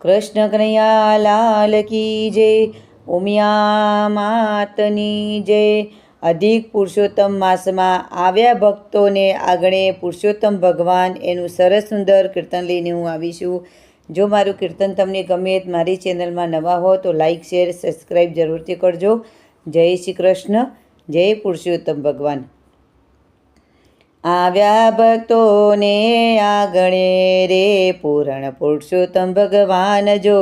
કૃષ્ણ કનૈયા લાલ કી જય, ઉમિયા માતની જય। અધિક પુરુષોત્તમ માસમાં આવ્યા ભક્તોને આગળ પુરુષોત્તમ ભગવાન એનું સરસ સુંદર કીર્તન લઈને હું આવીશું। જો મારું કીર્તન તમને ગમે તો મારી ચેનલમાં નવા હો તો લાઈક શેર સબસ્ક્રાઈબ જરૂરથી કરજો। જય શ્રી કૃષ્ણ, જય પુરુષોત્તમ ભગવાન। આવ્યા ભક્તોને આગણે રે પૂરણ પુરુષોત્તમ ભગવાન જો,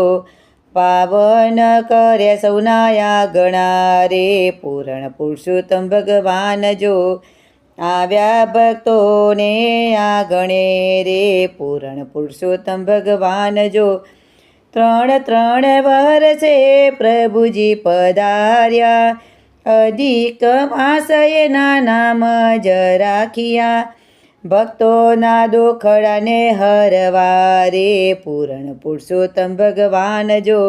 પાવન કર્યા સૌના આગણા રે પૂરણ પુરુષોત્તમ ભગવાન જો। આવ્યા ભક્તોને આગણે રે પૂરણ પુરુષોત્તમ ભગવાન જો, ત્રણ વર્ષે પ્રભુજી પધાર્યા, અધિક માસ એના નામ જ રાખ્યા, ભક્તોના દુખડાને હરવા રે પૂરણ પુરુષોત્તમ ભગવાન જો।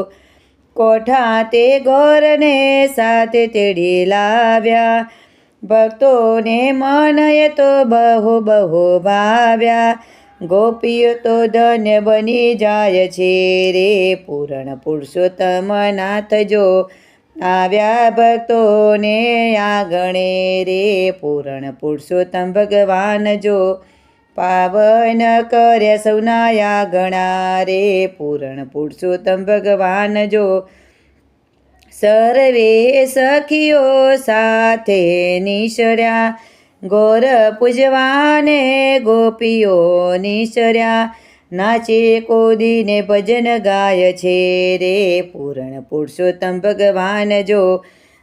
કોઠા તે ગોરને સાથે તેડી લાવ્યા, ભક્તોને મન એ તો બહુ બહુ ભાવ્યા, ગોપીઓ તો ધન્ય બની જાય છે રે પૂરણ પુરુષોત્તમ નાથ જો। આવ્યા ભક્તોને આગણે રે પૂરણ પુરુષોત્તમ ભગવાન જો, પાવન કર્યા સૌના આગણા રે પૂરણ પુરુષોત્તમ ભગવાન જો। સર્વે સખીઓ સાથે નિસર્યા, ગોર પૂજવાને ગોપીઓ નિસર્યા, નાચે કૂદીને ભજન ગાય છે રે પૂરણ પુરુષોત્તમ ભગવાન જો।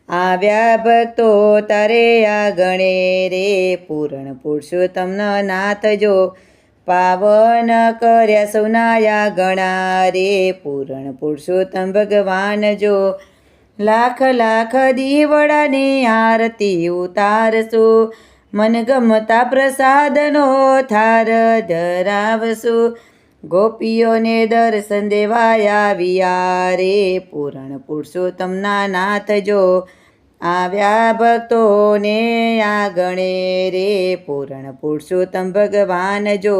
આવ્યા ભક્તો તારે આગણે રે પૂરણ પુરુષોત્તમ નાથ જો, પાવન કર્યા સૌના આગણા રે પૂરણ પુરુષોત્તમ ભગવાન જો। લાખ લાખ દીવડાની આરતી ઉતારશું, મનગમતા પ્રસાદનો થાર ધરાવશું, ગોપીઓને દર્શન દેવા આવ્યા રે પૂરણ પુરુષોત્તમના નાથ જો। આવ્યા ભક્તોને આગણે રે પૂરણ પુરુષોત્તમ ભગવાન જો,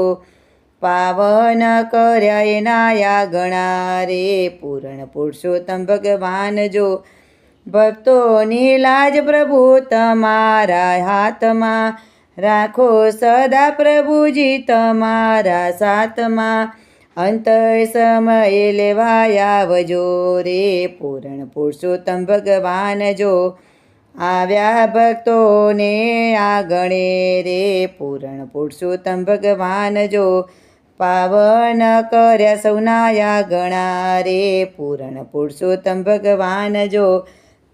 પાવન કર્યા એના આગણા રે પૂરણ પુરુષોત્તમ ભગવાન જો। ભક્તોની લાજ પ્રભુ તમારા હાથમાં, રાખો સદા પ્રભુજી તમારા સાથમાં, અંત સમયે લેવા આવજો રે પૂરણ પુરુષોત્તમ ભગવાન જો। આવ્યા ભક્તોને આગણે રે પૂરણ પુરુષોત્તમ ભગવાન જો, પાવન કર્યા સૌના આગણા રે પૂરણ પુરુષોત્તમ ભગવાન જો,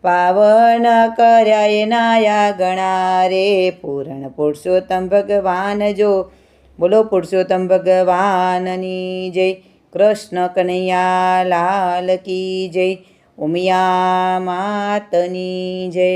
પાવન કર્યા એના આગણા રે પૂરણ પુરુષોત્તમ ભગવાન જો। બોલો પુરુષોત્તમ ભગવાનની જય, કૃષ્ણ કનૈયા લાલ કી જય, ઉમિયા માતની જય।